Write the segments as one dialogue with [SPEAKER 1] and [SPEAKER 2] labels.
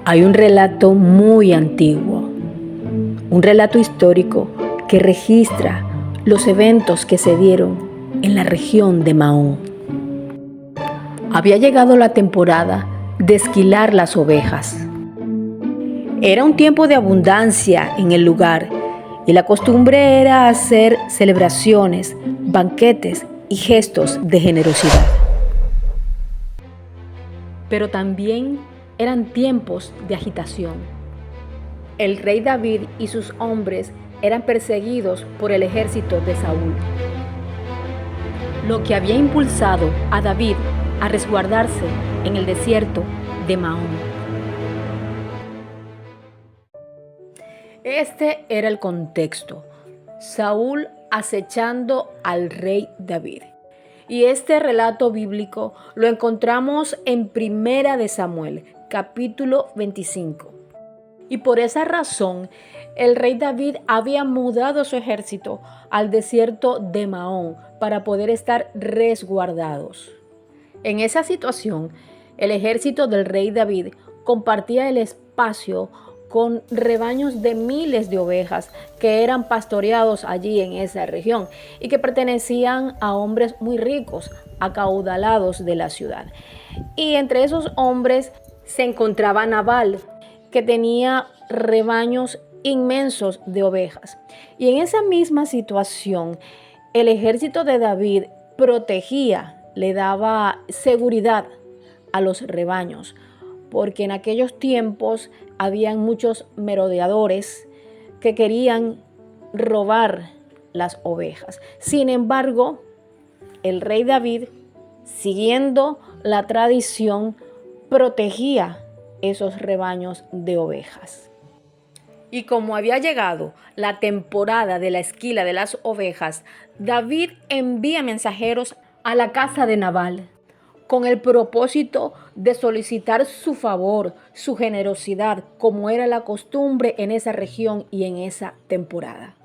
[SPEAKER 1] Hay un relato muy antiguo, un relato histórico que registra los eventos que se dieron en la región de Mahón. Había llegado la temporada de esquilar las ovejas. Era un tiempo de abundancia en el lugar y la costumbre era hacer celebraciones, banquetes y gestos de generosidad. Pero también eran tiempos de agitación. El rey David y sus hombres eran perseguidos por el ejército de Saúl, lo que había impulsado a David a resguardarse en el desierto de Mahón. Este era el contexto: Saúl acechando al rey David. Y este relato bíblico lo encontramos en Primera de Samuel, capítulo 25. Y por esa razón, el rey David había mudado su ejército al desierto de Mahón para poder estar resguardados. En esa situación, el ejército del rey David compartía el espacio con rebaños de miles de ovejas que eran pastoreados allí en esa región y que pertenecían a hombres muy ricos, acaudalados de la ciudad. Y entre esos hombres se encontraba Nabal, que tenía rebaños inmensos de ovejas. Y en esa misma situación, el ejército de David protegía, le daba seguridad a los rebaños, porque en aquellos tiempos habían muchos merodeadores que querían robar las ovejas. Sin embargo, el rey David, siguiendo la tradición, protegía esos rebaños de ovejas. Y como había llegado la temporada de la esquila de las ovejas, David envía mensajeros a la casa de Nabal con el propósito de solicitar su favor, su generosidad, como era la costumbre en esa región y en esa temporada.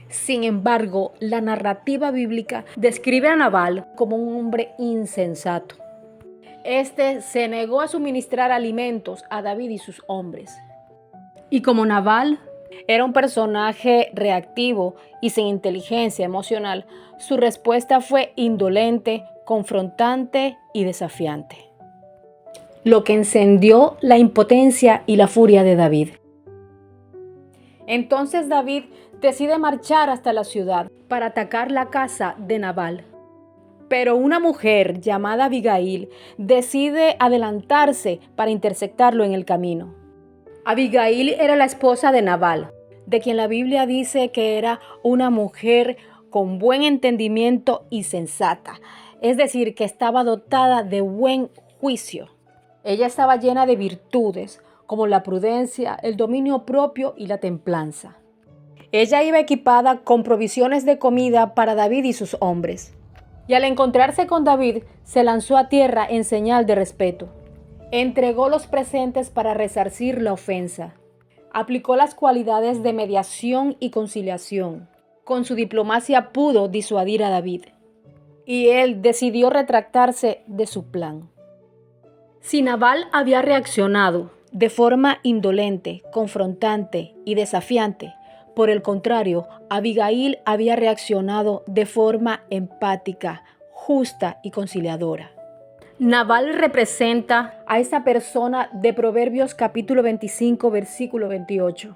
[SPEAKER 1] Sin embargo, la narrativa bíblica describe a Nabal como un hombre insensato. Este se negó a suministrar alimentos a David y sus hombres. Y como Nabal era un personaje reactivo y sin inteligencia emocional, su respuesta fue indolente, confrontante y desafiante, lo que encendió la impotencia y la furia de David. Entonces David decide marchar hasta la ciudad para atacar la casa de Nabal. Pero una mujer llamada Abigail decide adelantarse para interceptarlo en el camino. Abigail era la esposa de Nabal, de quien la Biblia dice que era una mujer con buen entendimiento y sensata, es decir, que estaba dotada de buen juicio. Ella estaba llena de virtudes, como la prudencia, el dominio propio y la templanza. Ella iba equipada con provisiones de comida para David y sus hombres. Y al encontrarse con David, se lanzó a tierra en señal de respeto. Entregó los presentes para resarcir la ofensa. Aplicó las cualidades de mediación y conciliación. Con su diplomacia pudo disuadir a David. Y él decidió retractarse de su plan. Si Nabal había reaccionado de forma indolente, confrontante y desafiante, por el contrario, Abigail había reaccionado de forma empática, justa y conciliadora. Nabal representa a esa persona de Proverbios capítulo 25, versículo 28.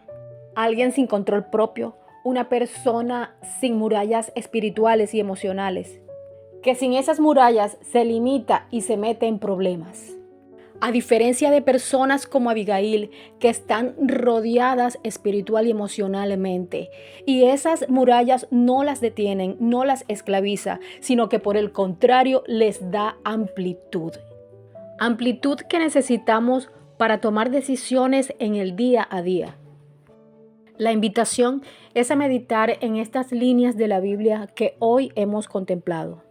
[SPEAKER 1] Alguien sin control propio, una persona sin murallas espirituales y emocionales, que sin esas murallas se limita y se mete en problemas. A diferencia de personas como Abigail, que están rodeadas espiritual y emocionalmente, y esas murallas no las detienen, no las esclaviza, sino que por el contrario les da amplitud. Amplitud que necesitamos para tomar decisiones en el día a día. La invitación es a meditar en estas líneas de la Biblia que hoy hemos contemplado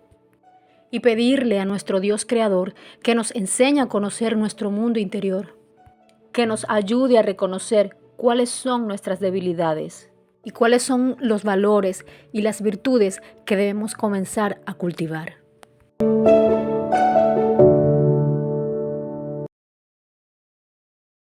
[SPEAKER 1] y pedirle a nuestro Dios Creador que nos enseñe a conocer nuestro mundo interior, que nos ayude a reconocer cuáles son nuestras debilidades y cuáles son los valores y las virtudes que debemos comenzar a cultivar.